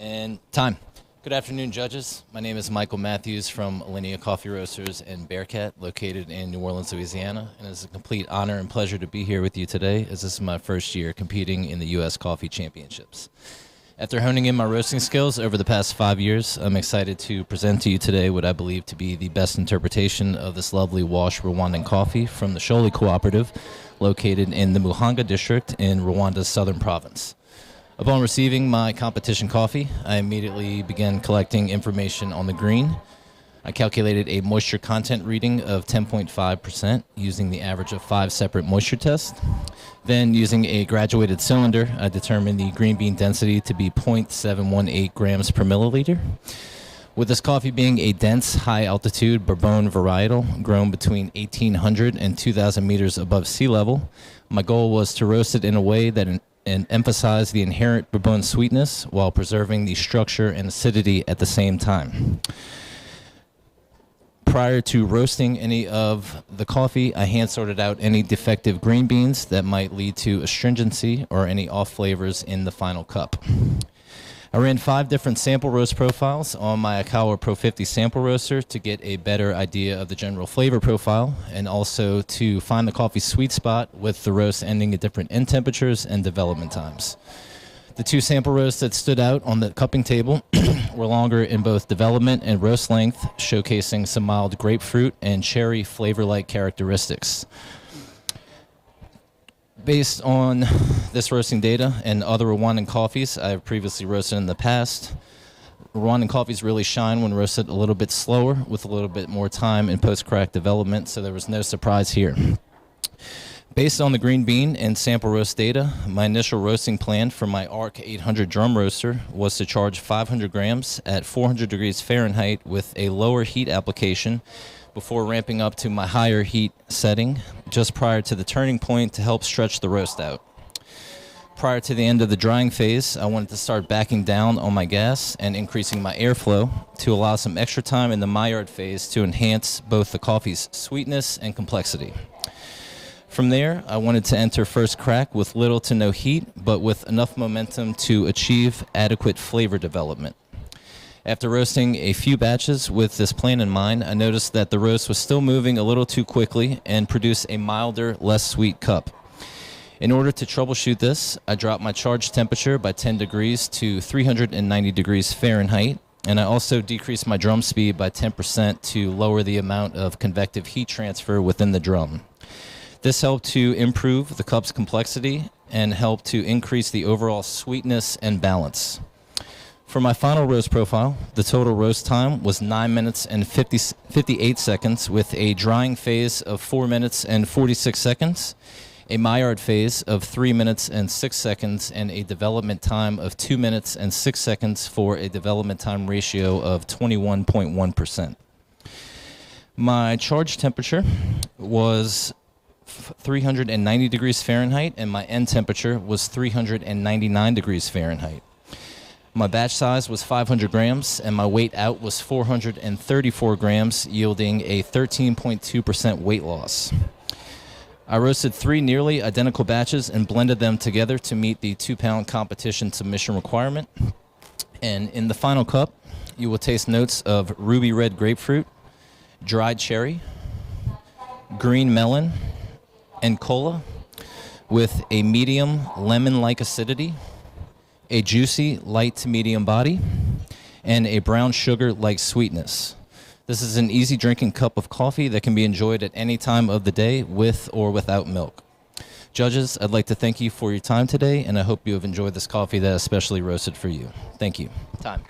And time. Good afternoon, judges. My name is Michael Matthews from Alinea Coffee Roasters and Bearcat, located in New Orleans, Louisiana. And it's a complete honor and pleasure to be here with you today, as this is my first year competing in the U.S. Coffee Championships. After honing in my roasting skills over the past 5 years, I'm excited to present to you today what I believe to be the best interpretation of this lovely Wash Rwandan coffee from the Sholi Cooperative, located in the Muhanga district in Rwanda's southern province. Upon receiving my competition coffee, I immediately began collecting information on the green. I calculated a moisture content reading of 10.5% using the average of 5 separate moisture tests. Then, using a graduated cylinder, I determined the green bean density to be 0.718 grams per milliliter. With this coffee being a dense, high-altitude Bourbon varietal grown between 1,800 and 2,000 meters above sea level, my goal was to roast it in a way that and emphasize the inherent Bourbon sweetness while preserving the structure and acidity at the same time. Prior to roasting any of the coffee, I hand sorted out any defective green beans that might lead to astringency or any off flavors in the final cup. I ran 5 different sample roast profiles on my Akawa Pro 50 sample roaster to get a better idea of the general flavor profile, and also to find the coffee sweet spot with the roast ending at different end temperatures and development times. The 2 sample roasts that stood out on the cupping table were longer in both development and roast length, showcasing some mild grapefruit and cherry flavor-like characteristics. Based on this roasting data and other Rwandan coffees I've previously roasted in the past, Rwandan coffees really shine when roasted a little bit slower with a little bit more time in post-crack development, so there was no surprise here. Based on the green bean and sample roast data, my initial roasting plan for my ARC 800 drum roaster was to charge 500 grams at 400 degrees Fahrenheit with a lower heat application before ramping up to my higher heat setting just prior to the turning point to help stretch the roast out. Prior to the end of the drying phase, I wanted to start backing down on my gas and increasing my airflow to allow some extra time in the Maillard phase to enhance both the coffee's sweetness and complexity. From there, I wanted to enter first crack with little to no heat, but with enough momentum to achieve adequate flavor development. After roasting a few batches with this plan in mind, I noticed that the roast was still moving a little too quickly and produced a milder, less sweet cup. In order to troubleshoot this, I dropped my charge temperature by 10 degrees to 390 degrees Fahrenheit, and I also decreased my drum speed by 10% to lower the amount of convective heat transfer within the drum. This helped to improve the cup's complexity and helped to increase the overall sweetness and balance. For my final roast profile, the total roast time was 9 minutes and 58 seconds with a drying phase of 4 minutes and 46 seconds, a Maillard phase of 3 minutes and 6 seconds, and a development time of 2 minutes and 6 seconds for a development time ratio of 21.1%. My charge temperature was 390 degrees Fahrenheit, and my end temperature was 399 degrees Fahrenheit. My batch size was 500 grams, and my weight out was 434 grams, yielding a 13.2% weight loss. I roasted 3 nearly identical batches and blended them together to meet the 2-pound competition submission requirement. And in the final cup, you will taste notes of ruby red grapefruit, dried cherry, green melon, and cola, with a medium lemon-like acidity, a juicy light to medium body, and a brown sugar-like sweetness. This is an easy drinking cup of coffee that can be enjoyed at any time of the day with or without milk. Judges, I'd like to thank you for your time today, and I hope you have enjoyed this coffee that I especially roasted for you. Thank you. Time.